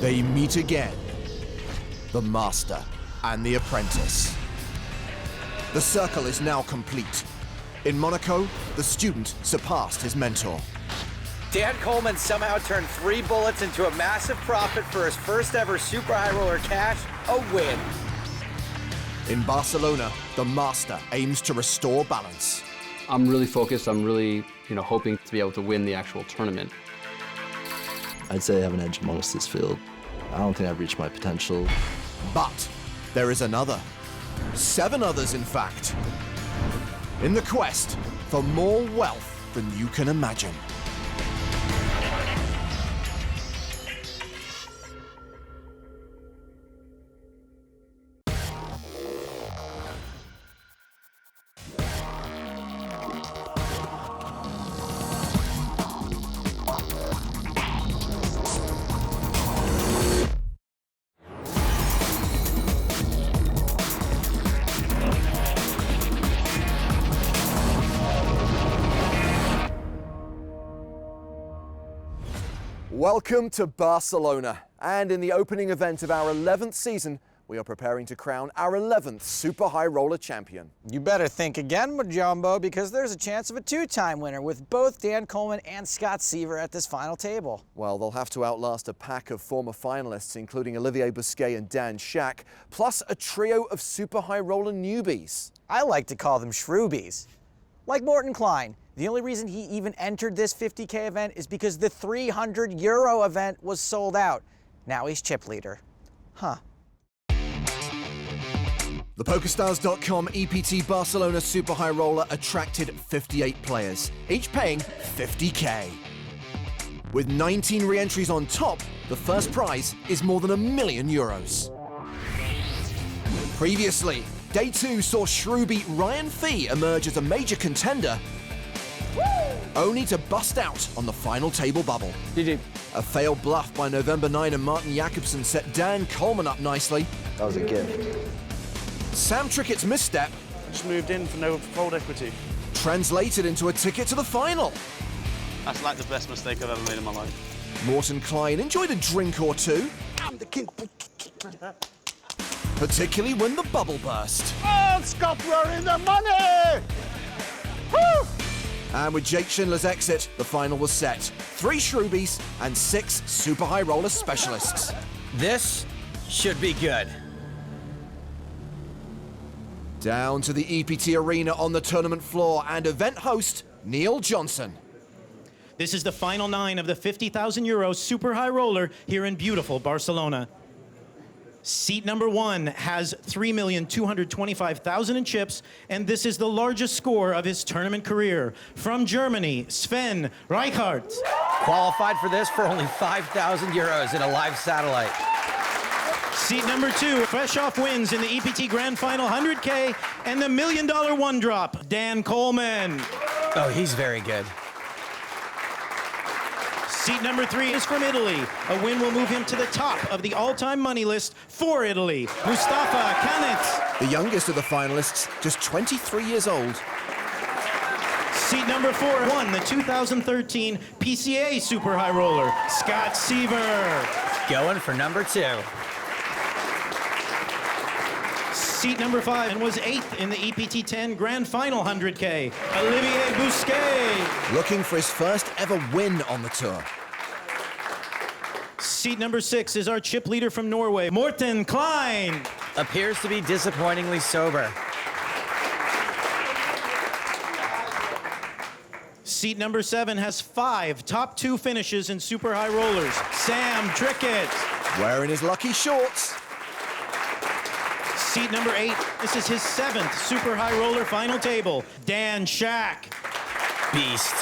They meet again. The master and the apprentice. The circle is now complete. In Monaco, the student surpassed his mentor. Dan Coleman somehow turned 3 bullets into a massive profit for his first ever super high roller cash, a win. In Barcelona, the master aims to restore balance. I'm really focused. I'm really, hoping to be able to win the actual tournament. I'd say I have an edge amongst this field. I don't think I've reached my potential. But there is another. 7 others, in fact. In the quest for more wealth than you can imagine. Welcome to Barcelona, and in the opening event of our 11th season, we are preparing to crown our 11th Super High Roller champion. You better think again, Majumbo, because there's a chance of a 2-time winner with both Dan Coleman and Scott Siver at this final table. Well, they'll have to outlast a pack of former finalists, including Olivier Busquet and Dan Shack, plus a trio of Super High Roller newbies. I like to call them shroobies. Like Morten Klein. The only reason he even entered this 50K event is because the 300 euro event was sold out. Now he's chip leader. Huh. The PokerStars.com EPT Barcelona Super High Roller attracted 58 players, each paying 50K. With 19 re-entries on top, the first prize is more than €1 million. Previously, Day 2 saw Shroobie Ryan Fee emerge as a major contender, only to bust out on the final table bubble. GG. A failed bluff by November 9 and Martin Jakobsen set Dan Coleman up nicely. That was a gift. Sam Trickett's misstep Just moved in for no fold equity. translated into a ticket to the final. That's like the best mistake I've ever made in my life. Morten Klein enjoyed a drink or two, I'm the king. particularly when the bubble burst. Oh, Scott, we're in the money! Woo! And with Jake Schindler's exit, the final was set. 3 Shroobies and 6 Super High Roller specialists. This should be good. Down to the EPT arena on the tournament floor and event host, Neil Johnson. This is the final 9 of the 50,000 euro Super High Roller here in beautiful Barcelona. Seat number 1 has 3,225,000 in chips, and this is the largest score of his tournament career. From Germany, Sven Reichart. Qualified for this for only 5,000 euros in a live satellite. Seat number 2, fresh off wins in the EPT Grand Final 100K and the $1 million one drop, Dan Coleman. Oh, he's very good. Seat number 3 is from Italy. A win will move him to the top of the all-time money list for Italy, Mustafa Canet. The youngest of the finalists, just 23 years old. Seat number 4 won the 2013 PCA Super High Roller, Scott Siver. Going for number 2. Seat number 5 and was 8th in the EPT 10 Grand Final 100K, Olivier Busquet. Looking for his first ever win on the tour. Seat number 6 is our chip leader from Norway, Morten Klein. Appears to be disappointingly sober. Seat number 7 has 5 top 2 finishes in Super High Rollers, Sam Tricket. Wearing his lucky shorts. Seat number 8, this is his 7th Super High Roller final table, Dan Shack. Beast.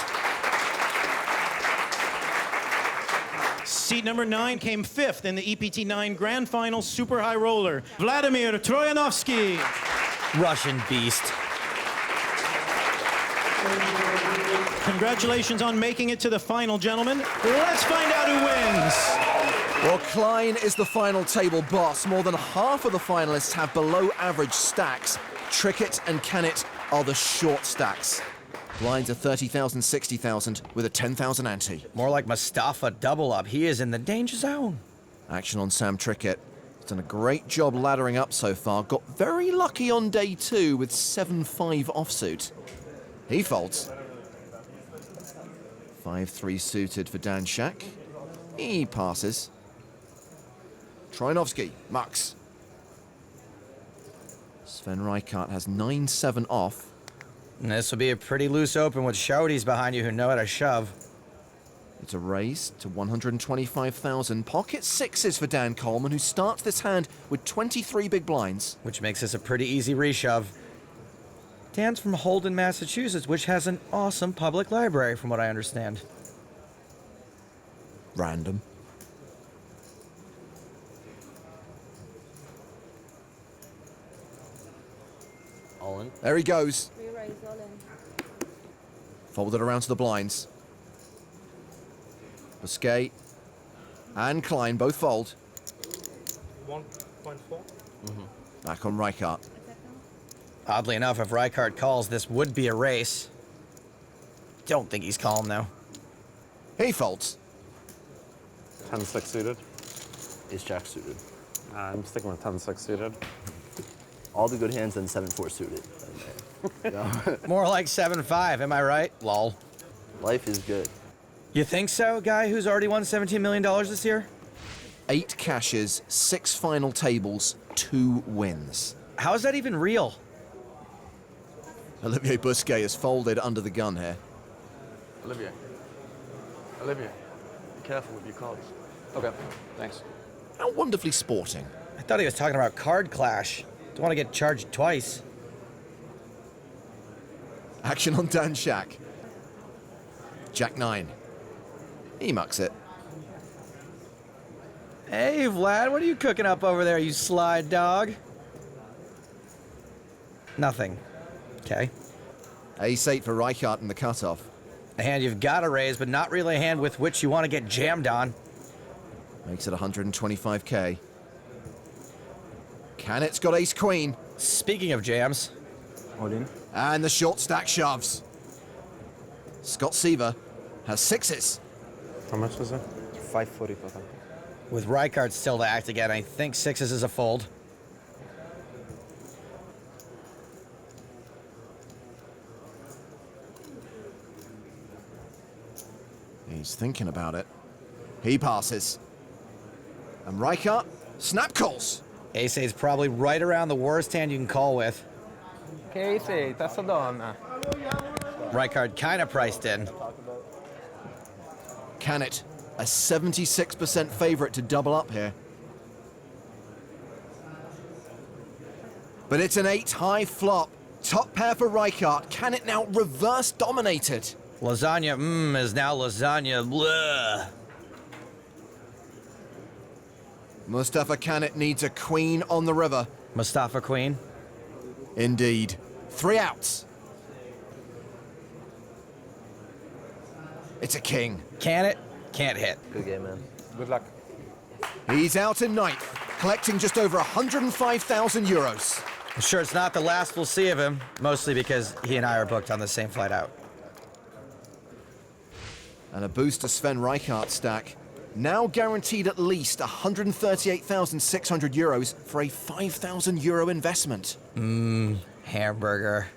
Seat number 9 came 5th in the EPT 9 Grand Final Super High Roller, Vladimir Troianovski. Russian beast. Congratulations on making it to the final, gentlemen. Let's find out who wins. Well, Klein is the final table boss. More than half of the finalists have below average stacks. Tricket and Canet are the short stacks. Blinds are 30,000, 60,000 with a 10,000 ante. More like Mustafa double up. He is in the danger zone. Action on Sam Tricket. He's done a great job laddering up so far. Got very lucky on day 2 with 7-5 offsuit. He folds. 5-3 suited for Dan Shack. He passes. Troianovski mucks. Sven Reichart has 9-7 off. And this will be a pretty loose open with shouties behind you who know how to shove. It's a raise to 125,000. Pocket sixes for Dan Coleman, who starts this hand with 23 big blinds. Which makes this a pretty easy reshove. Dan's from Holden, Massachusetts, which has an awesome public library, from what I understand. Random. All in. There he goes. Re-raise all in. Folded around to the blinds. Busk and Klein both fold. 1.4. Back on Reichart. Oddly enough, if Reichart calls, this would be a race. Don't think he's calling, though. He folds. 10-6 suited. Ace jack suited. I'm sticking with 10-6 suited. All the good hands and 7-4 suited. Yeah. More like 7-5, am I right? Lol. Life is good. You think so, guy who's already won $17 million this year? 8 cashes, 6 final tables, 2 wins. How is that even real? Olivier Busquet is folded under the gun here. Olivier. Olivier. Be careful with your cards. Okay, thanks. How wonderfully sporting. I thought he was talking about card clash. Don't want to get charged twice. Action on Dan Shack. Jack 9. He mucks it. Hey, Vlad, what are you cooking up over there, you sly dog? Nothing. Okay. Ace-8 for Reichart in the cutoff. A hand you've got to raise, but not really a hand with which you want to get jammed on. Makes it 125k. Canet's got ace-queen. Speaking of jams, All in. And the short stack shoves. Scott Siver has 6s. How much is it? 540 total. with Reichart still to act again, I think 6s is a fold. He's thinking about it. He passes. And Reichart snap calls. Ace-8's probably right around the worst hand you can call with. Che sei, testa donna. Reichart kind of priced in. Canet, a 76% favorite to double up here. But it's an 8-high flop. Top pair for Reichart. Canet now reverse dominated. Lasagna, is now lasagna, blah. Mustafa Canet needs a queen on the river. Mustafa Queen. Indeed. 3 outs. It's a king. Can it? Can't hit. Good game, man. Good luck. He's out in ninth, collecting just over 105,000 euros. I'm sure it's not the last we'll see of him, mostly because he and I are booked on the same flight out. And a boost to Sven Reichart stack. Now guaranteed at least 138,600 euros for a 5,000 euro investment. Hamburger.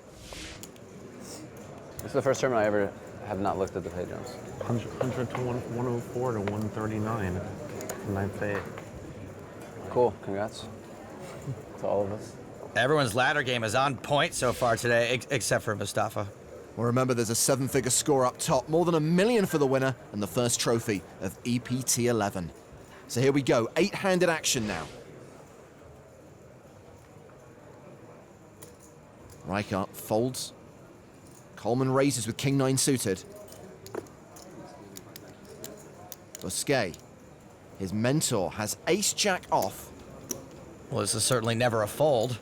This is the first tournament I ever have not looked at the pay jumps. 100 to 104 to 139. Ninth eight. Cool, congrats to all of us. Everyone's ladder game is on point so far today, except for Mustafa. Well, remember, there's a 7-figure score up top, more than $1 million for the winner, and the first trophy of EPT 11. So here we go, 8-handed action now. Reichart folds. Coleman raises with King 9 suited. Busk. His mentor has Ace-Jack off. Well, this is certainly never a fold.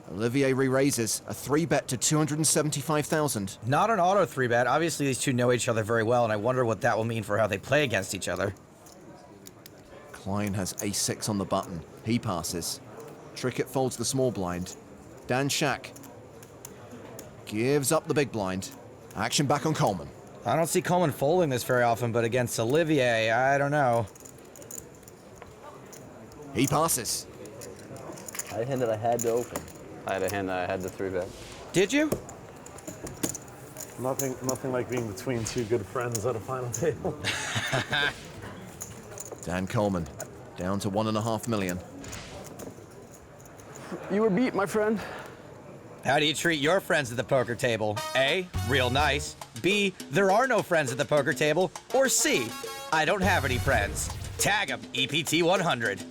Olivier re-raises, a 3-bet to 275,000. Not an auto 3-bet. Obviously, these two know each other very well, and I wonder what that will mean for how they play against each other. Klein has Ace-6 on the button. He passes. Tricket folds the small blind. Dan Shack gives up the big blind. Action back on Coleman. I don't see Coleman folding this very often, but against Olivier, I don't know. He passes. I had a hand that I had to open. I had a hand that I had to 3-bet. Did you? Nothing like being between two good friends at a final table. Dan Coleman, down to 1.5 million. You were beat, my friend. How do you treat your friends at the poker table? A, real nice. B, there are no friends at the poker table. Or C, I don't have any friends. Tag 'em, EPT 100.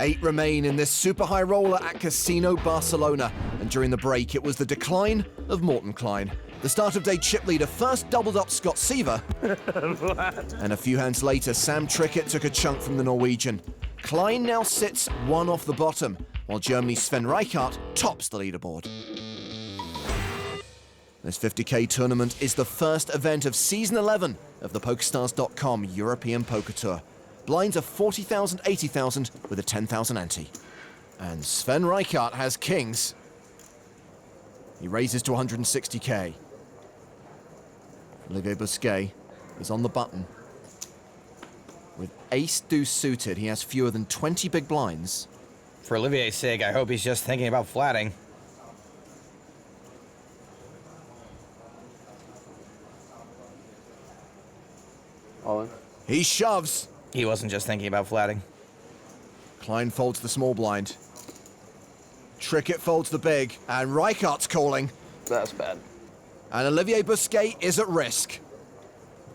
Eight remain in this super high roller at Casino Barcelona. And during the break, it was the decline of Morton Klein. The start of day chip leader first doubled up Scott Siver. And a few hands later, Sam Tricket took a chunk from the Norwegian. Klein now sits one off the bottom, while Germany's Sven Reichart tops the leaderboard. This 50k tournament is the first event of season 11 of the PokerStars.com European Poker Tour. Blinds are 40,000, 80,000 with a 10,000 ante. And Sven Reichart has kings. He raises to 160k. Olivier Busk is on the button. With ace-deuce suited, he has fewer than 20 big blinds. For Olivier's sake, I hope he's just thinking about flatting. All in. He shoves. He wasn't just thinking about flatting. Klein folds the small blind. Tricket folds the big, and Reichart's calling. That's bad. And Olivier Busk is at risk.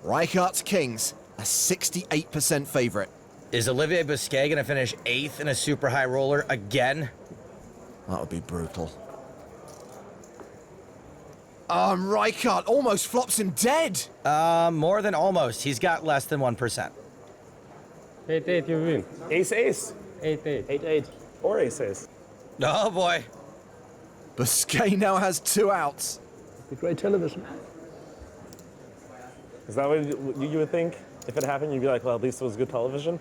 Reichart's kings, a 68% favorite. Is Olivier Busk gonna finish 8th in a super high roller again? That would be brutal. Reichart almost flops him dead. More than almost. He's got less than 1%. 8-8, you win. Ace-ace. 8-8. 8-8. Or ace-ace. Oh boy. Busk now has 2 outs. Great television. Is that what you would think? If it happened, you'd be like, well, at least it was good television?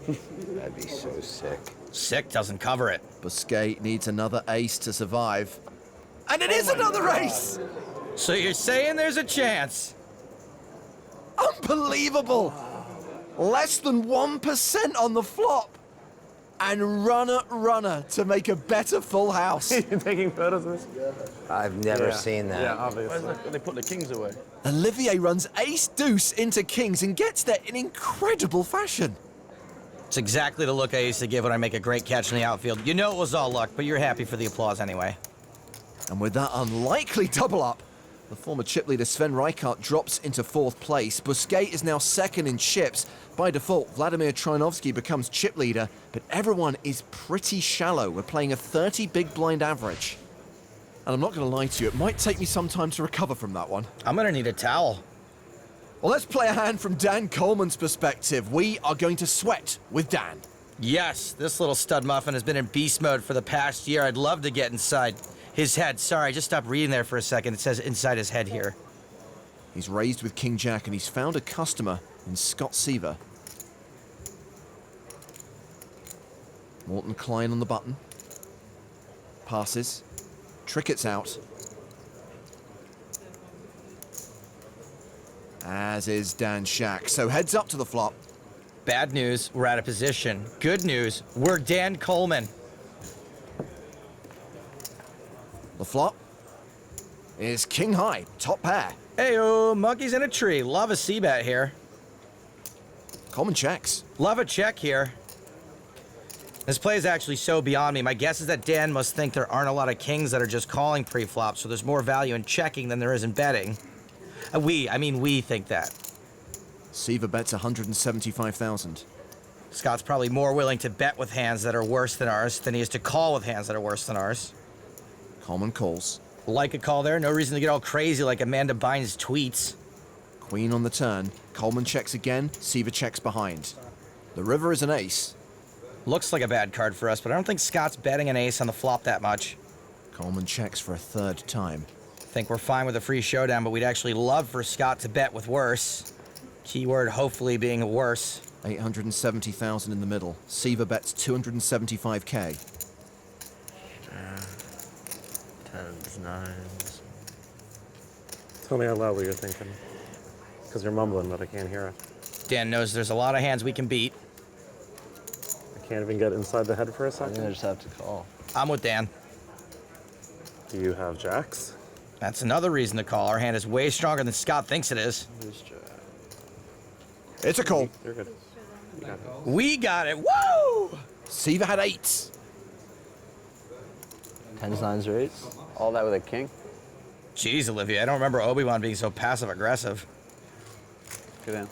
That'd be so sick. Sick doesn't cover it. Busk needs another ace to survive. And it is another ace! So you're saying there's a chance? Unbelievable! Less than 1% on the flop. And runner to make a better full house. You're taking photos of this? I've never seen that. Yeah, obviously. They put the kings away. Olivier runs ace-deuce into kings and gets there in incredible fashion. It's exactly the look I used to give when I make a great catch in the outfield. You know it was all luck, but you're happy for the applause anyway. And with that unlikely double up, the former chip leader Sven Reichart drops into 4th place. Busk is now 2nd in chips. By default, Vladimir Troianovski becomes chip leader, but everyone is pretty shallow. We're playing a 30 big blind average. And I'm not going to lie to you, it might take me some time to recover from that one. I'm gonna need a towel. Well, let's play a hand from Dan Coleman's perspective. We are going to sweat with Dan. Yes, this little stud muffin has been in beast mode for the past year. I'd love to get inside his head. Sorry, I just stopped reading there for a second. It says inside his head here. He's raised with King Jack and he's found a customer in Scott Siver. Morton Klein on the button. Passes. Tricket's out. As is Dan Shack. So heads up to the flop. Bad news, we're out of position. Good news, we're Dan Coleman. The flop is king high, top pair. Hey-oh, monkeys in a tree. Love a c-bet here. Coleman checks. Love a check here. This play is actually so beyond me. My guess is that Dan must think there aren't a lot of kings that are just calling pre-flop, so there's more value in checking than there is in betting. We think that. Siver bets 175,000. Scott's probably more willing to bet with hands that are worse than ours than he is to call with hands that are worse than ours. Coleman calls. Like a call there, no reason to get all crazy like Amanda Bynes' tweets. Queen on the turn. Coleman checks again. Siver checks behind. The river is an ace. Looks like a bad card for us, but I don't think Scott's betting an ace on the flop that much. Coleman checks for a 3rd time. Think we're fine with a free showdown, but we'd actually love for Scott to bet with worse. Keyword hopefully being worse. 870,000 in the middle. Siver bets 275k. Tens, nines. Tell me out loud what you're thinking. Because you're mumbling, but I can't hear it. Dan knows there's a lot of hands we can beat. I can't even get inside the head for a I think second. I just have to call. I'm with Dan. Do you have jacks? That's another reason to call. Our hand is way stronger than Scott thinks it is. It's a call. You're good. You got it. We got it. Woo! Siver had 8s. Tens, nines, or eights? All that with a king? Jeez, Olivia, I don't remember Obi-Wan being so passive-aggressive. Good in.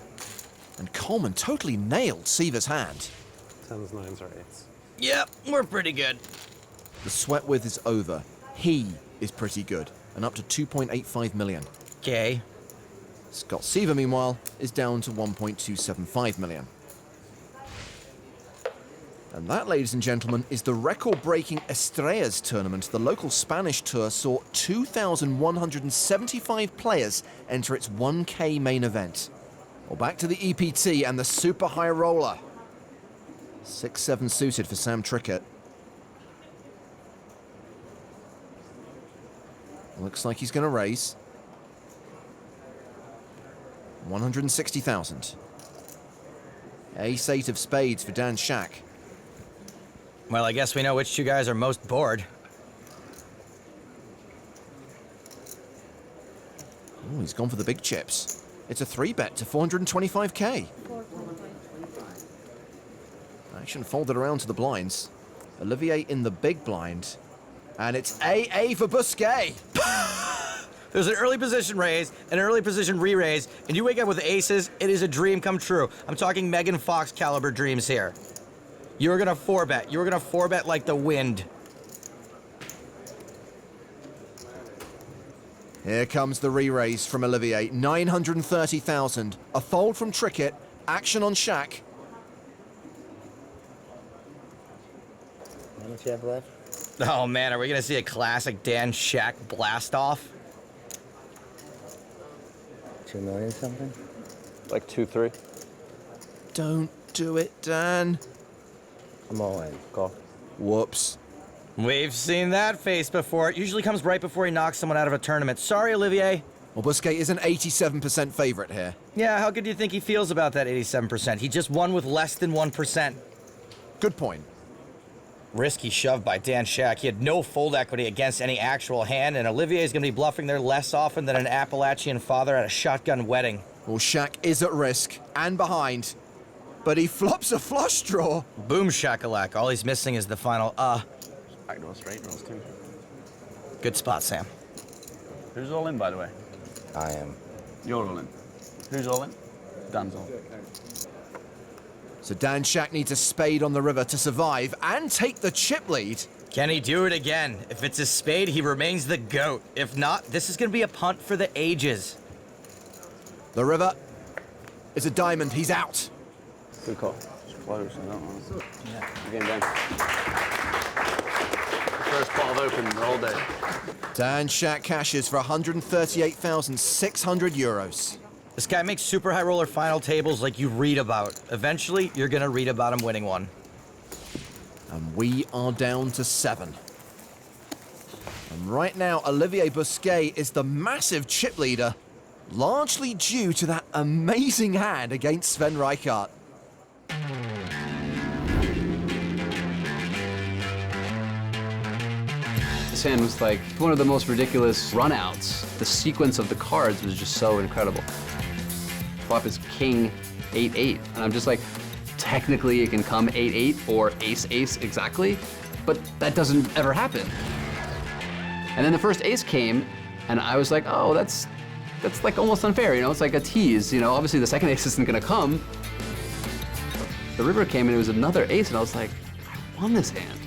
And Coleman totally nailed Siver's hand. Tens, nines, or eights. Yep, we're pretty good. The sweat width is over. He is pretty good, and up to 2.85 million. Okay. Scott Siver, meanwhile, is down to 1.275 million. And that, ladies and gentlemen, is the record-breaking Estrellas tournament. The local Spanish tour saw 2,175 players enter its 1K main event. Well, back to the EPT and the super high roller. 6-7 suited for Sam Tricket. Looks like he's going to raise. 160,000. Ace-8 of spades for Dan Shack. Well, I guess we know which two guys are most bored. Oh, he's gone for the big chips. It's a 3-bet to 425k. Action folded around to the blinds. Olivier in the big blind. And it's AA for Busquet. There's an early position raise, an early position re-raise, and you wake up with aces, it is a dream come true. I'm talking Megan Fox caliber dreams here. You were gonna 4-bet. You were gonna 4-bet like the wind. Here comes the re-raise from Olivier. 930,000. A fold from Tricket. Action on Shack. How much you have left? Oh man, are we gonna see a classic Dan Shack blast off? 2 million something? Like 2-3. Don't do it, Dan. I'm all in. Call. Whoops. We've seen that face before. It usually comes right before he knocks someone out of a tournament. Sorry, Olivier. Well, Busquet is an 87% favorite here. Yeah, how good do you think he feels about that 87%? He just won with less than 1%. Good point. Risky shove by Dan Shack. He had no fold equity against any actual hand, and Olivier is going to be bluffing there less often than an Appalachian father at a shotgun wedding. Well, Shack is at risk and behind, but he flops a flush draw. Boom shakalak. All he's missing is the final Back door straight rolls too. Good spot, Sam. Who's all in, by the way? I am. You're all in. Who's all in? Dan's all. So Dan Shack needs a spade on the river to survive and take the chip lead. Can he do it again? If it's a spade, he remains the GOAT. If not, this is going to be a punt for the ages. The river is a diamond. He's out. Good call. It's close on that one. Yeah. Again, Dan. First pot of open all day. Dan Shack cashes for 138,600 euros. This guy makes super high roller final tables like you read about. Eventually, you're going to read about him winning one. And we are down to 7. And right now, Olivier Busquet is the massive chip leader, largely due to that amazing hand against Sven Reichart. This hand was like one of the most ridiculous runouts. The sequence of the cards was just so incredible. Flop is king 8-8, and I'm just like, technically it can come 8-8 or ace-ace exactly, but that doesn't ever happen. And then the first ace came, and I was like, oh, that's like almost unfair, you know? It's like a tease, you know? Obviously the second ace isn't gonna come. The river came and it was another ace, and I was like, I won this hand.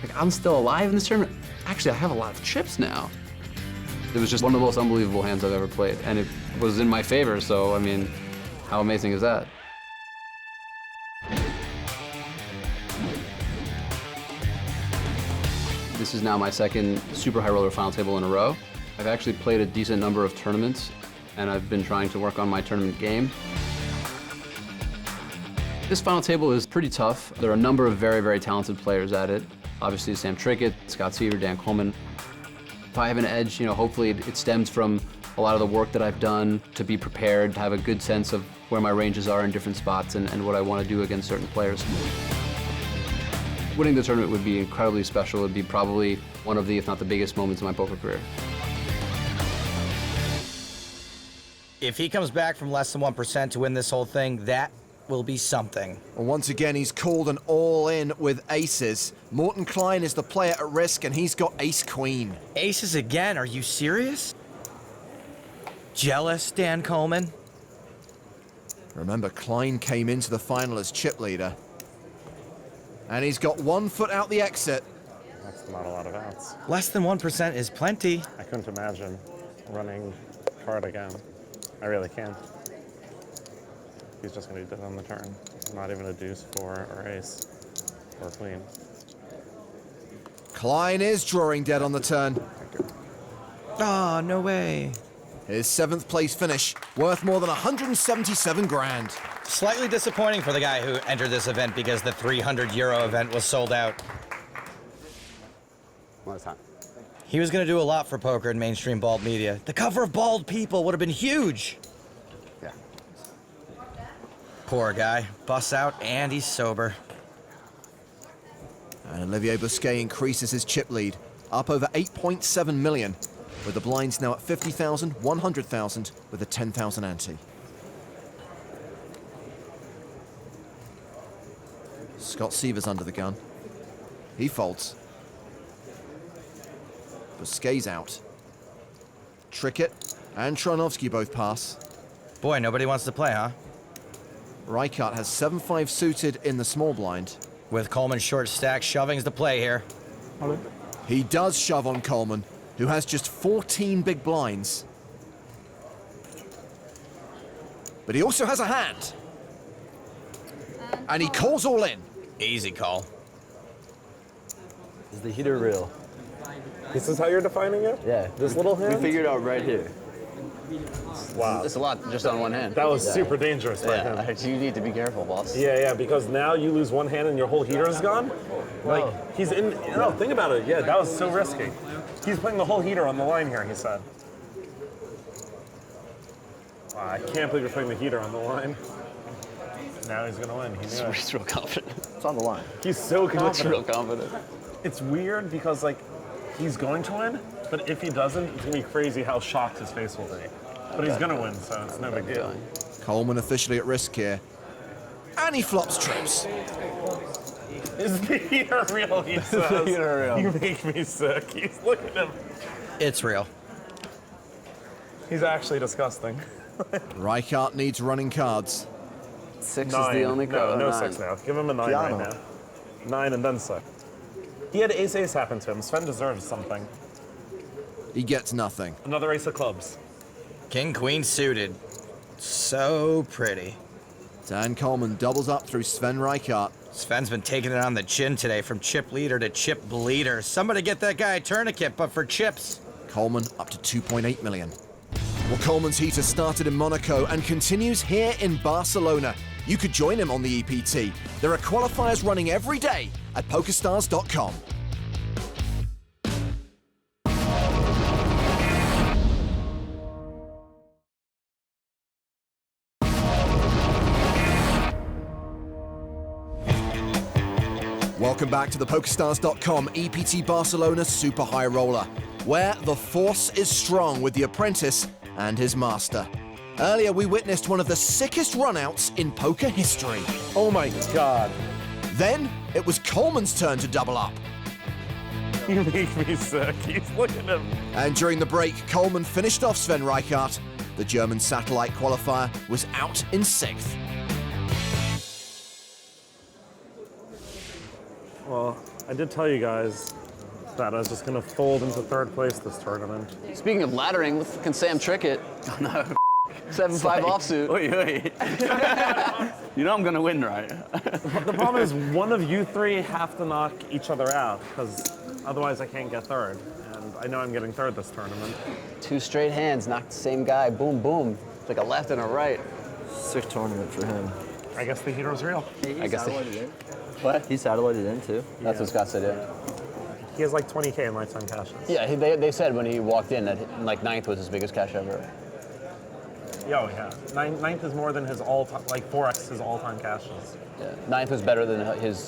Like, I'm still alive in this tournament. Actually, I have a lot of chips now. It was just one of the most unbelievable hands I've ever played, and it was in my favor, so I mean, how amazing is that? This is now my second super high roller final table in a row. I've actually played a decent number of tournaments, and I've been trying to work on my tournament game. This final table is pretty tough. There are a number of very, very talented players at it. Obviously, Sam Tricket, Scott Siver, Dan Coleman. If I have an edge, hopefully it stems from a lot of the work that I've done to be prepared, to have a good sense of where my ranges are in different spots and what I want to do against certain players. Winning the tournament would be incredibly special. It would be probably one of the, if not the biggest moments of my poker career. If he comes back from less than 1% to win this whole thing, that will be something. Well, once again, he's called an all-in with aces. Morton Klein is the player at risk, and he's got ace-queen. Aces again? Are you serious? Jealous, Dan Coleman? Remember, Klein came into the final as chip leader. And he's got 1 foot out the exit. That's not a lot of outs. Less than 1% is plenty. I couldn't imagine running card again. I really can't. He's just going to be dead on the turn. Not even a deuce, 4, or ace, or queen. Klein is drawing dead on the turn. Oh, no way. His 7th place finish, worth more than 177 grand. Slightly disappointing for the guy who entered this event because the 300 euro event was sold out. One time. He was going to do a lot for poker and mainstream bald media. The cover of Bald People would have been huge. Yeah. Poor guy. Busts out and he's sober. And Olivier Busquet increases his chip lead, up over 8.7 million, with the blinds now at 50,000, 100,000, with a 10,000 ante. Scott Siver's under the gun. He folds. Busquet's out. Tricket and Troianovski both pass. Boy, nobody wants to play, huh? Reichart has 7-5 suited in the small blind. With Coleman short stack, shoving's the play here. He does shove on Coleman, who has just 14 big blinds. But he also has a hand. And he calls all in. Easy call. Is the heater real? This is how you're defining it? Yeah. This little hand? We figured it out right here. Wow. It's a lot just on one hand. That was super dangerous by him. You need to be careful, boss. Yeah, because now you lose one hand and your whole heater is gone. Like, he's in, no, think about it. Yeah, that was so risky. He's putting the whole heater on the line here, he said. Wow, I can't believe you're putting the heater on the line. Now he's gonna win. He knew it. He's real confident. It's on the line. He's so He looks confident. real confident. It's weird because, like, he's going to win, but if he doesn't, it's gonna be crazy how shocked his face will be. But he's gonna win, so it's no big deal. Coleman officially at risk here. And he flops trips. Is the heater real, he says. the heater real? You make me sick. Look at him. It's real. He's actually disgusting. Reichart needs running cards. 6 9. is the only card. No, Nine. 6 now. Give him a 9 Piano. right now. 9 and then 6. He had ace-ace happen to him. Sven deserves something. He gets nothing. Another ace of clubs. King, queen suited. So pretty. Dan Coleman doubles up through Sven Reichart. Sven's been taking it on the chin today from chip leader to chip bleeder. Somebody get that guy a tourniquet, but for chips. Coleman up to 2.8 million. Well, Coleman's heater started in Monaco and continues here in Barcelona. You could join him on the EPT. There are qualifiers running every day at PokerStars.com. Welcome back to the PokerStars.com EPT Barcelona Super High Roller, where the force is strong with the apprentice and his master. Earlier, we witnessed one of the sickest runouts in poker history. Oh my god. Then, it was Coleman's turn to double up. You make me sick. Look at him. And during the break, Coleman finished off Sven Reichart. The German satellite qualifier was out in 6th. Well, I did tell you guys that I was just going to fold into 3rd place this tournament. Speaking of laddering, look at Sam Tricket. Oh no. 7-5 offsuit. Wait. You know I'm gonna win, right? The problem is one of you three have to knock each other out, because otherwise I can't get 3rd. And I know I'm getting third this tournament. 2 straight hands, knocked the same guy, boom, boom. It's like a left and a right. Sick tournament for him. I guess the heater's real. I guess What? He satellited in too. That's what Scott said, yeah. He has like 20K in lifetime cashes. Yeah, they said when he walked in that like 9th was his biggest cash ever. Yeah, yeah. Ninth is more than his all-time, like 4x his all-time cashes. Yeah. 9th was better than his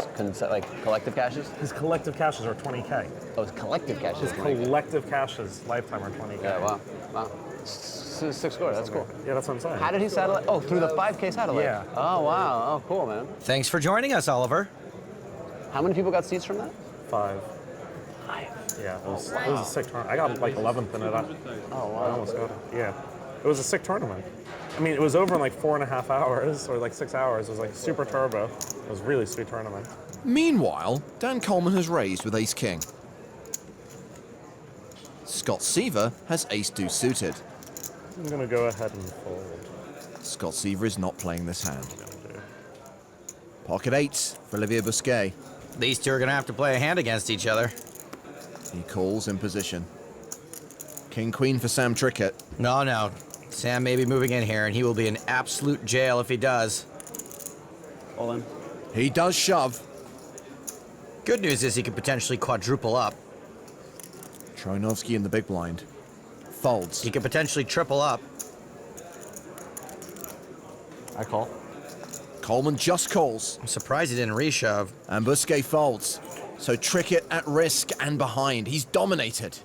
collective cashes? His collective cashes are 20K. Oh, his collective cashes? His collective cashes lifetime are 20K. Yeah, wow. Wow. Sick score, that's cool. Yeah, that's what I'm saying. How did he satellite? Oh, through the 5K satellite? Yeah. Oh, wow. Oh, cool, man. Thanks for joining us, Oliver. How many people got seats from that? 5. Yeah, it was a sick tournament. I got like 11th in it. Oh, wow. I almost got it. Yeah. It was a sick tournament. I mean, it was over in like 4.5 hours, or like 6 hours. It was like super turbo. It was a really sweet tournament. Meanwhile, Dan Coleman has raised with ace-king. Scott Siver has ace-deuce suited. I'm gonna go ahead and fold. Scott Siver is not playing this hand. Pocket 8 for Olivier Busquet. These two are gonna have to play a hand against each other. He calls in position. King-queen for Sam Tricket. No. Sam may be moving in here, and he will be in absolute jail if he does. All in. He does shove. Good news is he could potentially quadruple up. Troianovski in the big blind. Folds. He could potentially triple up. I call. Coleman just calls. I'm surprised he didn't reshove. And Busquet folds. So Tricket at risk and behind. He's dominated.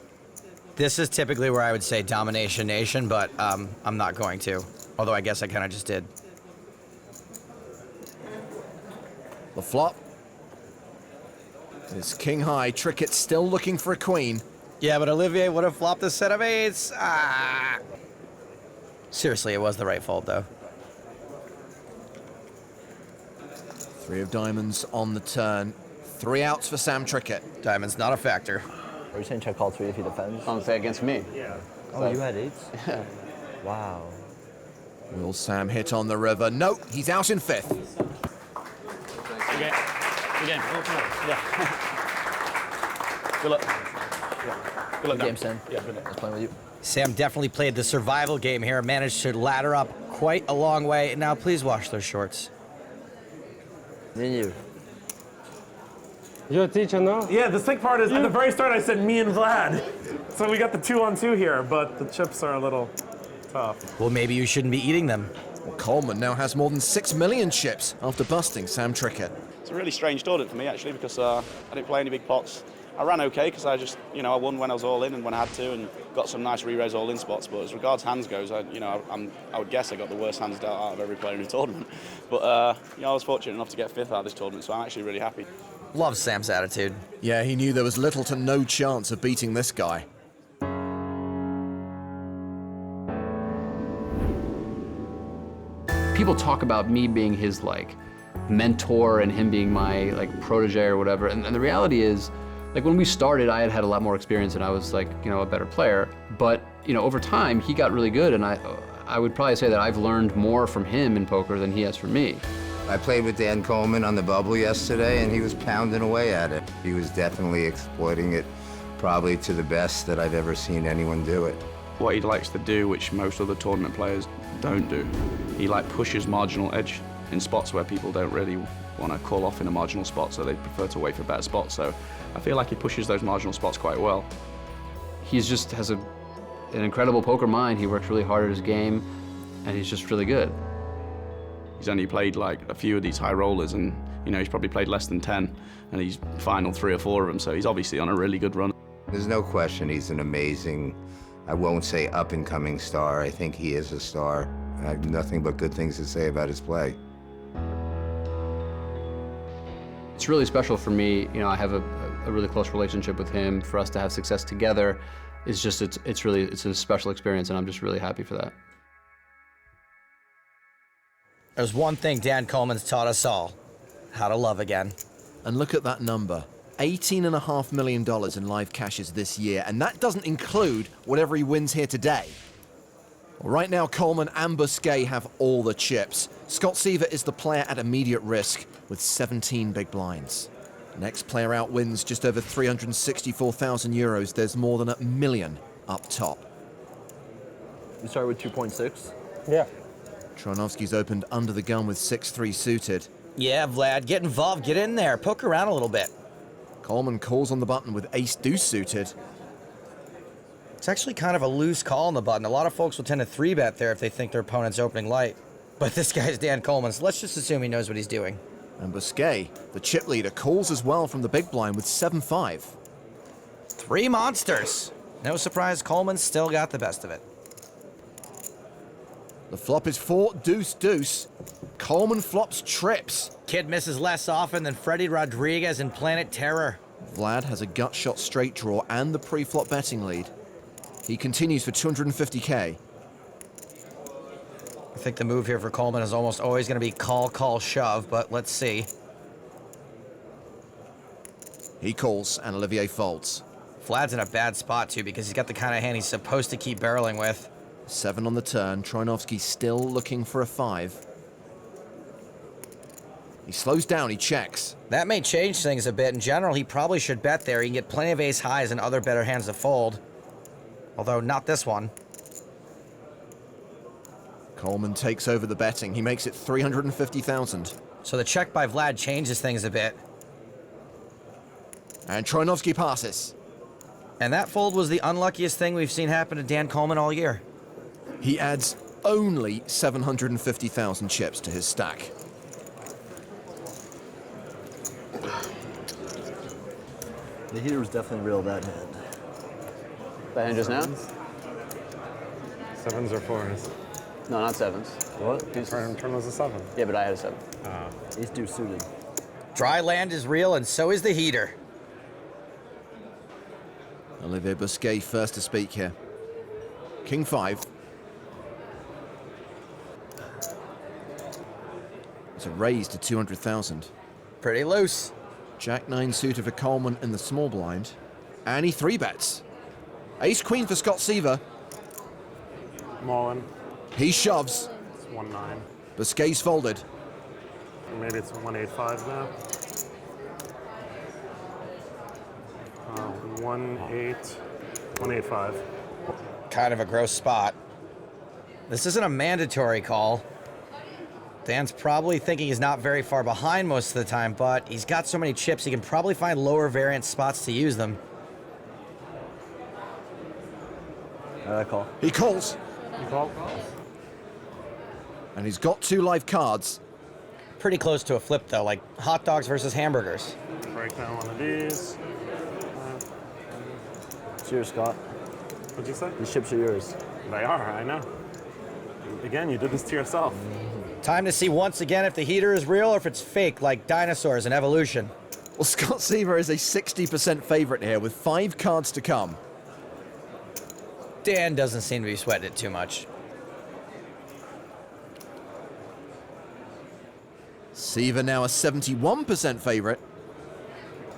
This is typically where I would say domination nation, but I'm not going to. Although I guess I kind of just did. The flop. It's king high. Tricket still looking for a queen. Yeah, but Olivier would have flopped a set of 8s. Ah. Seriously, it was the right fold, though. 3 of diamonds on the turn. 3 outs for Sam Tricket. Diamond's not a factor. Are you saying check call 3 if he defends? I'm say against me. Yeah. Oh, you had 8s? Yeah. Wow. Will Sam hit on the river? No, he's out in 5th. Good game. Yeah. Good luck. Good luck. Good game, Sam. Yeah, good luck. I was playing with you. Sam definitely played the survival game here, managed to ladder up quite a long way. Now, please wash those shorts. Me and you. You're a teacher now? Yeah, the sick part is at the very start I said me and Vlad. So we got the 2-on-2 here, but the chips are a little tough. Well, maybe you shouldn't be eating them. Well, Coleman now has more than 6 million chips after busting Sam Tricket. It's a really strange tournament for me, actually, because I didn't play any big pots. I ran okay because I just, I won when I was all in and when I had to, and got some nice re-raise all-in spots. But as regards hands goes, I would guess I got the worst hands dealt out of every player in the tournament. But I was fortunate enough to get 5th out of this tournament, so I'm actually really happy. Love Sam's attitude. Yeah, he knew there was little to no chance of beating this guy. People talk about me being his mentor and him being my protege or whatever, and the reality is, when we started, I had a lot more experience and I was a better player. But over time, he got really good, and I would probably say that I've learned more from him in poker than he has from me. I played with Dan Coleman on the bubble yesterday, and he was pounding away at it. He was definitely exploiting it, probably to the best that I've ever seen anyone do it. What he likes to do, which most other tournament players don't do, he pushes marginal edge in spots where people don't really want to call off in a marginal spot, so they prefer to wait for better spots. So I feel like he pushes those marginal spots quite well. He just has an incredible poker mind. He works really hard at his game, and he's just really good. He's only played a few of these high rollers, and he's probably played less than 10, and he's final 3 or 4 of them, so he's obviously on a really good run. There's no question he's an amazing, I won't say up-and-coming star. I think he is a star. I have nothing but good things to say about his play. It's really special for me. I have a really close relationship with him. For us to have success together, it's a special experience, and I'm just really happy for that. There's one thing Dan Coleman's taught us all: how to love again. And look at that number. $18.5 million in live cashes this year, and that doesn't include whatever he wins here today. Well, right now, Coleman and Busquet have all the chips. Scott Siver is the player at immediate risk with 17 big blinds. Next player out wins just over 364,000 euros. There's more than $1 million up top. You start with 2.6? Yeah. Troianovski's opened under the gun with 6-3 suited. Yeah, Vlad, get involved, get in there, poke around a little bit. Coleman calls on the button with ace-deuce suited. It's actually kind of a loose call on the button. A lot of folks will tend to 3-bet there if they think their opponent's opening light. But this guy's Dan Coleman, so let's just assume he knows what he's doing. And Busk, the chip leader, calls as well from the big blind with 7-5. 3 monsters. No surprise, Coleman still got the best of it. The flop is 4 deuce-deuce. Coleman flops trips. Kid misses less often than Freddie Rodriguez in Planet Terror. Vlad has a gut shot straight draw and the pre-flop betting lead. He continues for 250K. I think the move here for Coleman is almost always going to be call, call, shove, but let's see. He calls and Olivier folds. Vlad's in a bad spot too because he's got the kind of hand he's supposed to keep barreling with. 7 on the turn. Troianovski still looking for a 5. He slows down, he checks. That may change things a bit. In general, he probably should bet there. He can get plenty of ace highs and other better hands to fold. Although not this one. Coleman takes over the betting. He makes it 350,000. So the check by Vlad changes things a bit. And Troianovski passes. And that fold was the unluckiest thing we've seen happen to Dan Coleman all year. He adds only 750,000 chips to his stack. The heater was definitely real that hand. That hand just now? 7s or 4s? No, not 7s. What? Turn was a 7. Yeah, but I had a 7. Ace deuce suited. Dry land is real, and so is the heater. Olivier Busk first to speak here. King 5. It's a raise to 200,000. Pretty loose. Jack 9 suited for Coleman in the small blind. And he 3-bets. Ace Queen for Scott Siver. Mullen. He shoves. It's 1-9. Busk's folded. Maybe it's 1-8-5 now. 1-8-5. Kind of a gross spot. This isn't a mandatory call. Dan's probably thinking he's not very far behind most of the time, but he's got so many chips he can probably find lower variance spots to use them. Call. He calls. You call? And he's got 2 live cards. Pretty close to a flip, though, like hot dogs versus hamburgers. Break down one of these. It's yours, Scott. What'd you say? These chips are yours. They are, I know. Again, you did this to yourself. Time to see once again if the heater is real or if it's fake, like dinosaurs in evolution. Well, Scott Siver is a 60% favorite here with 5 cards to come. Dan doesn't seem to be sweating it too much. Siver now a 71% favorite.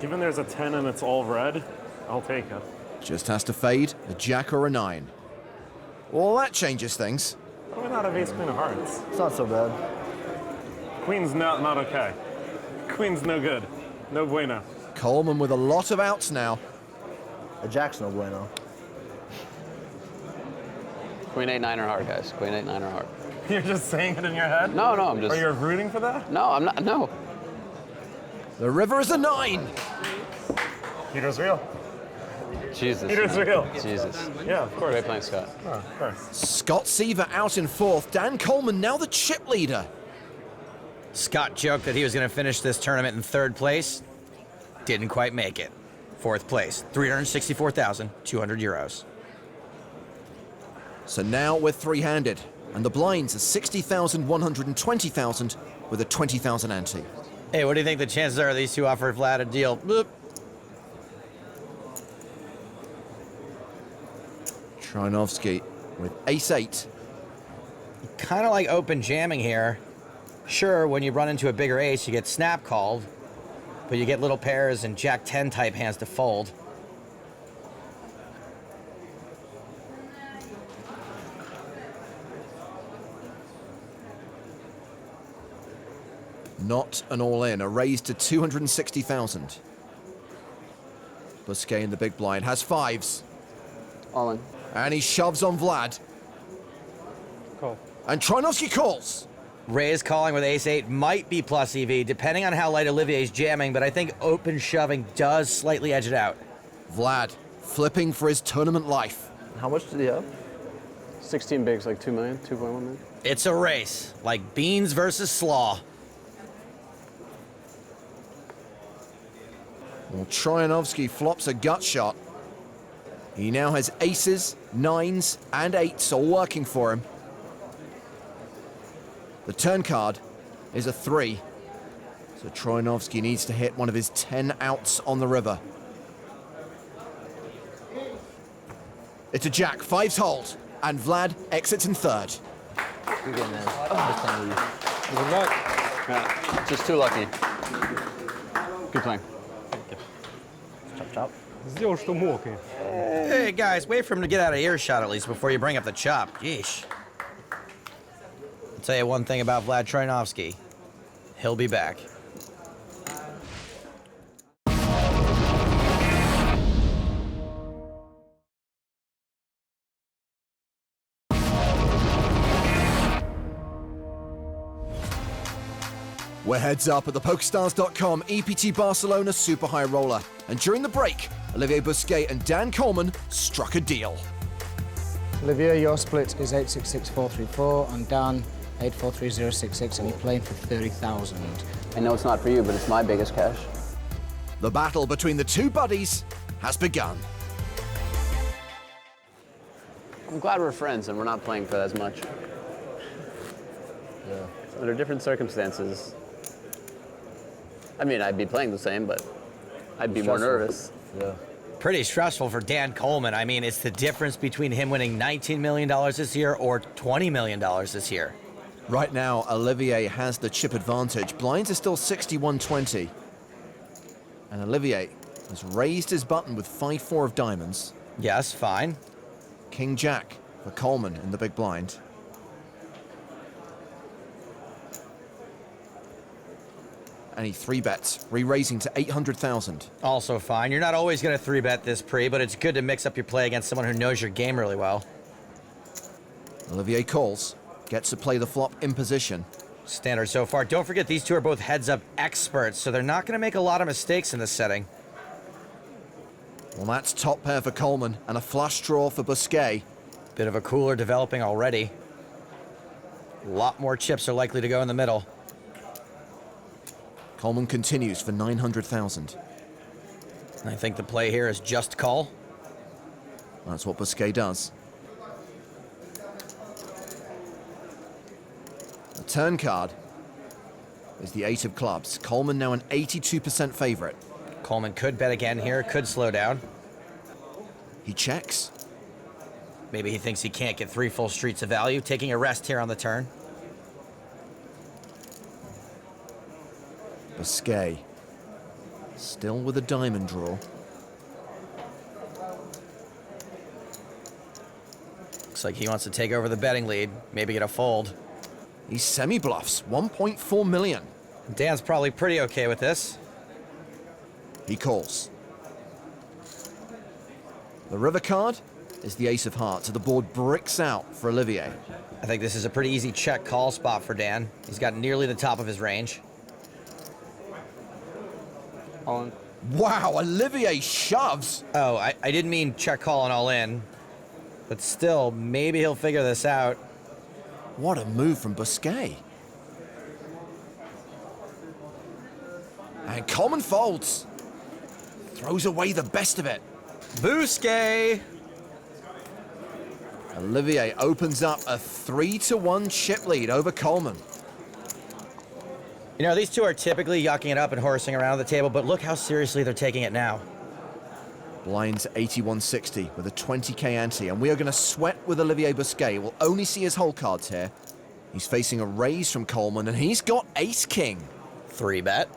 Given there's a 10 and it's all red, I'll take it. Just has to fade a jack or a 9. Well, that changes things. Why not have ace queen of hearts? It's not so bad. Queen's not okay. Queen's no good. No bueno. Coleman with a lot of outs now. A jack's no bueno. Queen 8-9 or hard, guys. Queen 8-9 or hard. You're just saying it in your head? No, I'm just... Or you're rooting for that? No, I'm not. No. The river is a 9. Heater's real. Jesus. Heater's real. Jesus. Yeah, of course. Great playing, Scott. Oh, of course. Scott Siver out in 4th. Dan Coleman now the chip leader. Scott joked that he was going to finish this tournament in 3rd place. Didn't quite make it. 4th place, 364,200 euros. So now we're 3-handed. And the blinds are 60,000, 120,000 with a 20,000 ante. Hey, what do you think the chances are these two offer Vlad a deal? Boop. Troianovski with ace-8. Kind of like open jamming here. Sure, when you run into a bigger ace, you get snap called, but you get little pairs and jack 10 type hands to fold. Not an all-in, a raise to 260,000. Busk in the big blind has fives. All in. And he shoves on Vlad. Call. And Troianovski calls. Raise calling with ace-8 might be plus EV, depending on how light Olivier's jamming, but I think open shoving does slightly edge it out. Vlad flipping for his tournament life. How much did he have? 16 bigs, like 2 million, 2.1 million. It's a race, like beans versus slaw. Well, Troianovski flops a gut shot. He now has aces, nines, and eights all working for him. The turn card is a 3. So Troianovski needs to hit one of his 10 outs on the river. It's a jack, fives hold, and Vlad exits in third. You're getting that. Oh. Good luck. Yeah, just too lucky. Good playing. Chop, chop. Сделал, что мог. Hey, guys, wait for him to get out of earshot at least before you bring up the chop. Yeesh. I'll tell you one thing about Vlad Troianovski. He'll be back. We're heads up at the PokerStars.com EPT Barcelona Super High Roller. And during the break, Olivier Busk and Dan Coleman struck a deal. Olivier, your split is 866-434, and Dan, 843066, and you're playing for 30,000. I know it's not for you, but it's my biggest cash. The battle between the two buddies has begun. I'm glad we're friends and we're not playing for as much. Yeah. Under different circumstances, I mean, I'd be playing the same, but I'd be more nervous. Yeah. Pretty stressful for Dan Coleman. I mean, it's the difference between him winning $19 million this year or $20 million this year. Right now, Olivier has the chip advantage. Blinds are still 61-20. And Olivier has raised his button with 5-4 of diamonds. Yes, fine. King Jack for Coleman in the big blind. And he 3-bets, re-raising to 800,000. Also fine. You're not always going to 3-bet this pre, but it's good to mix up your play against someone who knows your game really well. Olivier calls, gets to play the flop in position. Standard so far. Don't forget, these two are both heads-up experts, so they're not going to make a lot of mistakes in this setting. Well, that's top pair for Coleman and a flush draw for Busk. Bit of a cooler developing already. A lot more chips are likely to go in the middle. Coleman continues for 900,000. I think the play here is just call. That's what Busk does. The turn card is the 8 of clubs. Coleman now an 82% favorite. Coleman could bet again here, could slow down. He checks. Maybe he thinks he can't get 3 full streets of value, taking a rest here on the turn. Busk still with a diamond draw. Looks like he wants to take over the betting lead, maybe get a fold. He semi-bluffs, 1.4 million. Dan's probably pretty okay with this. He calls. The river card is the ace of hearts, so the board bricks out for Olivier. I think this is a pretty easy check call spot for Dan. He's got nearly the top of his range. All in. Wow, Olivier shoves. Oh, I didn't mean check call and all in. But still, maybe he'll figure this out. What a move from Busk. And Coleman folds. Throws away the best of it. Busk! Olivier opens up a 3-1 chip lead over Coleman. You know, these two are typically yucking it up and horsing around the table, but look how seriously they're taking it now. Blinds 81-60 with a 20k ante, and we are going to sweat with Olivier Busk. We'll only see his hole cards here. He's facing a raise from Coleman, and he's got ace-king. 3-bet.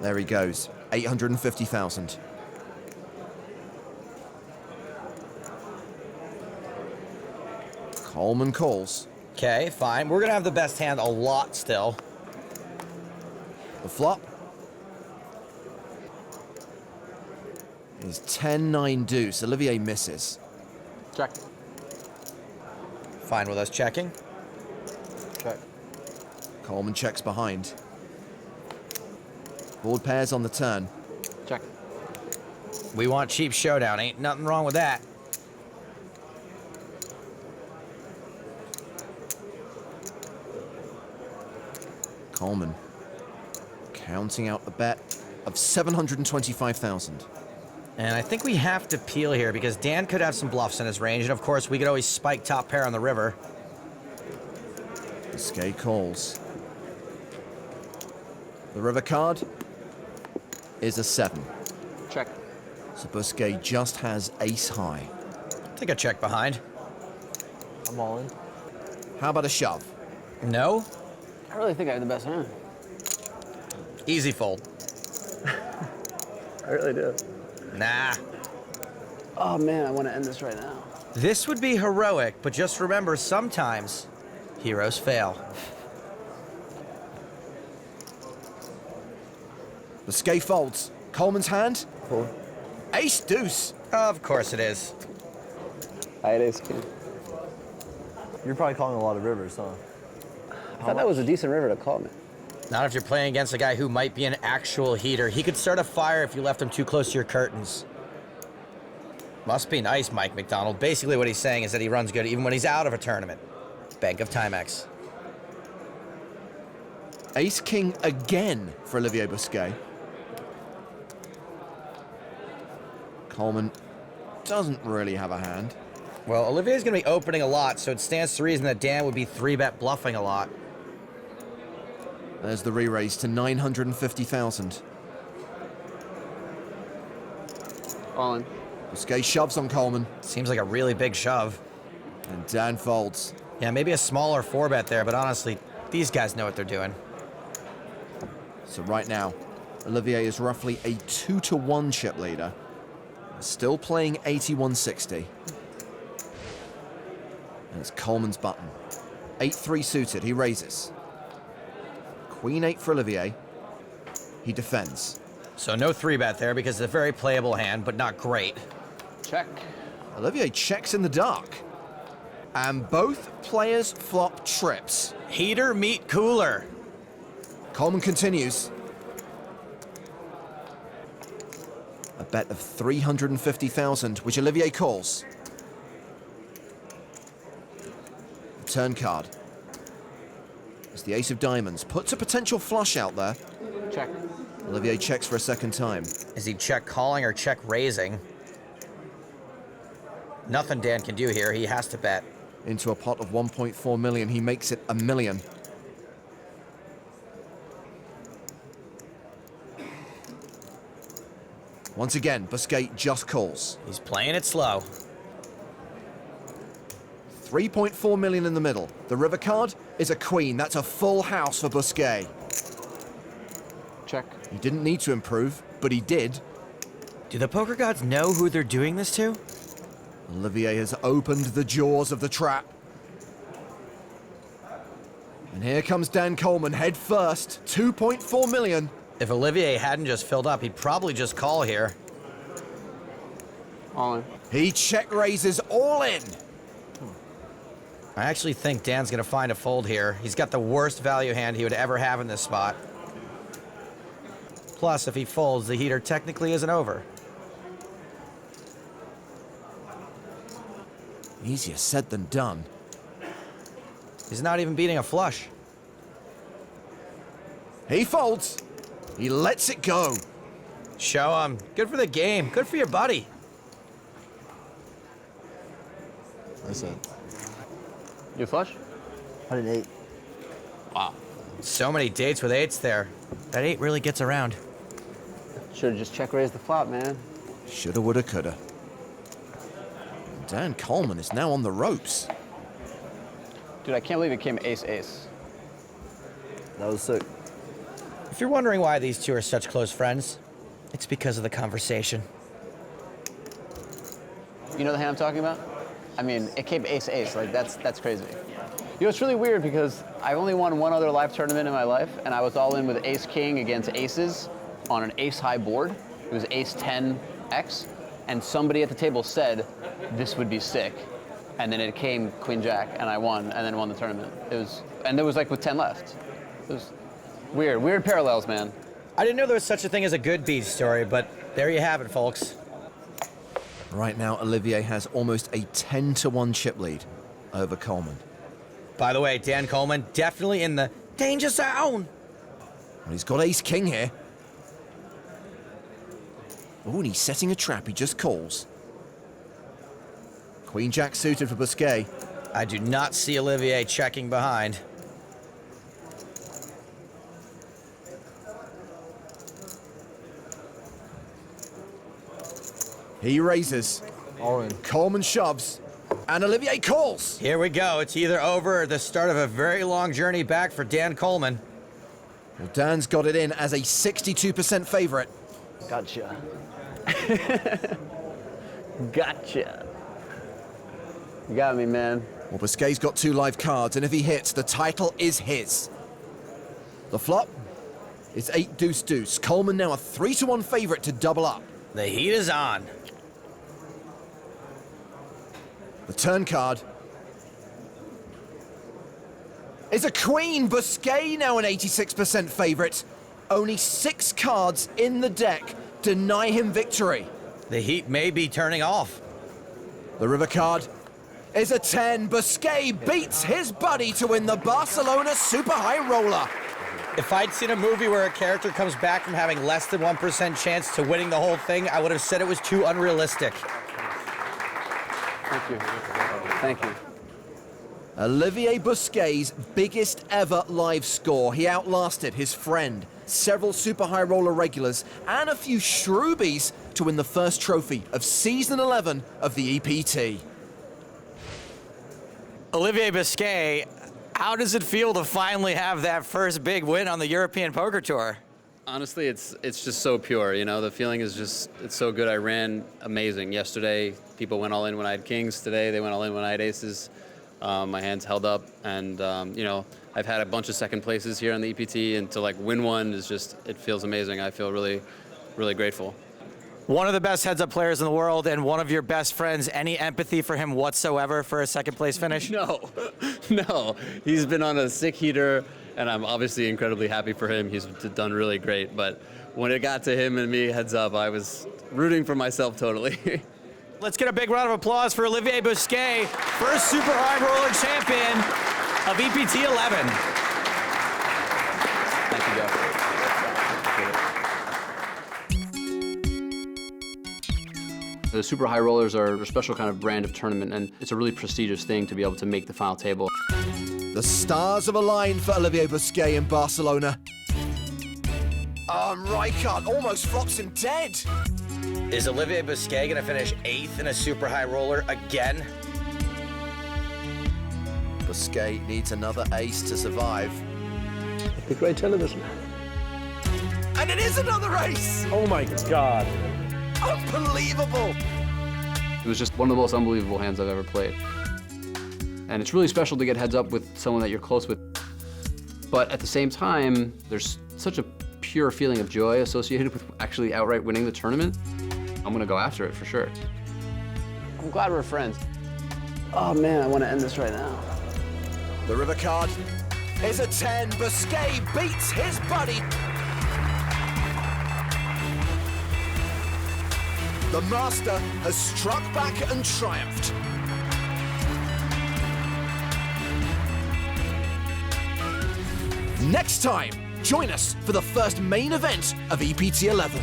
There he goes, 850,000. Coleman calls. Okay, fine. We're going to have the best hand a lot still. The The flop is 10-9 deuce. Olivier misses. Check. Fine with us checking. Check. Coleman checks behind. Board pairs on the turn. Check. We want cheap showdown. Ain't nothing wrong with that. Coleman counting out the bet of 725,000. And I think we have to peel here because Dan could have some bluffs in his range, and of course we could always spike top pair on the river. Busquet calls. The river card is a 7. Check. So Busquet just has ace high. Take a check behind. I'm all in. How about a shove? No? I really think I have the best hand. Easy fold. I really do. Nah. Oh man, I want to end this right now. This would be heroic, but just remember, sometimes heroes fail. Busquet folds. Coleman's hand? Fold. Ace deuce. Of course it is. I had ace king. You're probably calling a lot of rivers, huh? I thought that was a decent river to call me. Not if you're playing against a guy who might be an actual heater. He could start a fire if you left him too close to your curtains. Must be nice, Mike McDonald. Basically what he's saying is that he runs good even when he's out of a tournament. Bank of Timex. Ace king again for Olivier Busquet. Coleman doesn't really have a hand. Well, Olivier's going to be opening a lot, so it stands to reason that Dan would be 3-bet bluffing a lot. There's the re-raise to 950,000. All in. Busquet shoves on Coleman. Seems like a really big shove. And Dan folds. Yeah, maybe a smaller 4-bet there, but honestly, these guys know what they're doing. So right now, Olivier is roughly a 2-1 chip leader. Still playing 81-60. And it's Coleman's button. 8-3 suited, he raises. Queen 8 for Olivier. He defends. So no 3-bet there because it's a very playable hand, but not great. Check. Olivier checks in the dark. And both players flop trips. Heater meet cooler. Coleman continues. A bet of 350,000, which Olivier calls. The turn card is the ace of diamonds. Puts a potential flush out there. Check. Olivier checks for a second time. Is he check calling or check raising? Nothing Dan can do here. He has to bet. Into a pot of 1.4 million. He makes it $1 million. Once again, Busquet just calls. He's playing it slow. 3.4 million in the middle. The river card is a queen. That's a full house for Busquet. Check. He didn't need to improve, but he did. Do the poker gods know who they're doing this to? Olivier has opened the jaws of the trap. And here comes Dan Coleman, head first. 2.4 million. If Olivier hadn't just filled up, he'd probably just call here. All in. He check raises all in. I actually think Dan's gonna find a fold here. He's got the worst value hand he would ever have in this spot. Plus, if he folds, the heater technically isn't over. Easier said than done. He's not even beating a flush. He folds. He lets it go. Show him. Good for the game. Good for your buddy. That's it. You flush? I did 8. Wow. So many dates with 8s there. That 8 really gets around. Should've just check raised the flop, man. Shoulda, woulda, coulda. Dan Coleman is now on the ropes. Dude, I can't believe it came ace-ace. That was sick. If you're wondering why these two are such close friends, it's because of the conversation. You know the hand I'm talking about? I mean, it came ace-ace. Like, that's crazy. You know, it's really weird because I only won one other live tournament in my life, and I was all in with ace-king against aces on an ace-high board. It was ace-10-x, and somebody at the table said, this would be sick. And then it came queen-jack, and I won, and then won the tournament. And there was like with 10 left. It was weird parallels, man. I didn't know there was such a thing as a good beat story, but there you have it, folks. Right now, Olivier has almost a 10-to-1 chip lead over Coleman. By the way, Dan Coleman definitely in the danger zone. Well, he's got ace-king here. Oh, and he's setting a trap. He just calls. Queen-jack suited for Busquet. I do not see Olivier checking behind. He raises. Coleman shoves. And Olivier calls. Here we go. It's either over or the start of a very long journey back for Dan Coleman. Well, Dan's got it in as a 62% favorite. Gotcha. Gotcha. You got me, man. Well, Busquet's got 2 live cards, and if he hits, the title is his. The flop is 8-deuce-deuce. Coleman now a 3-to-1 favorite to double up. The heat is on. The turn card is a queen. Busquet now an 86% favorite. Only 6 cards in the deck deny him victory. The heat may be turning off. The river card is a 10. Busquet beats his buddy to win the Barcelona Super High Roller. If I'd seen a movie where a character comes back from having less than 1% chance to winning the whole thing, I would have said it was too unrealistic. Thank you. Thank you. Olivier Busquet's biggest ever live score. He outlasted his friend, several Super High Roller regulars, and a few shroobies to win the first trophy of Season 11 of the EPT. Olivier Busquet, how does it feel to finally have that first big win on the European Poker Tour? Honestly, it's just so pure, you know? The feeling is just, it's so good. I ran amazing. Yesterday, people went all in when I had kings. Today, they went all in when I had aces. My hands held up, and you know, I've had a bunch of second places here on the EPT, and to like win one is just, it feels amazing. I feel really, really grateful. One of the best heads-up players in the world and one of your best friends. Any empathy for him whatsoever for a second-place finish? No, no. He's been on a sick heater, and I'm obviously incredibly happy for him. He's done really great, but when it got to him and me heads up, I was rooting for myself totally. Let's get a big round of applause for Olivier Busquet, first Super High Roller champion of EPT 11. Thank you, Joe. The Super High Rollers are a special kind of brand of tournament, and it's a really prestigious thing to be able to make the final table. The stars have aligned for Olivier Busquet in Barcelona. Reichart almost flops him dead. Is Olivier Busquet going to finish 8th in a Super High Roller again? Busquet needs another ace to survive. The great television. And it is another ace! Oh my God. Unbelievable! It was just one of the most unbelievable hands I've ever played. And it's really special to get heads up with someone that you're close with. But at the same time, there's such a pure feeling of joy associated with actually outright winning the tournament. I'm gonna go after it for sure. I'm glad we're friends. Oh man, I want to end this right now. The river card is a 10. Busquet beats his buddy. The master has struck back and triumphed. Next time, join us for the first main event of EPT 11.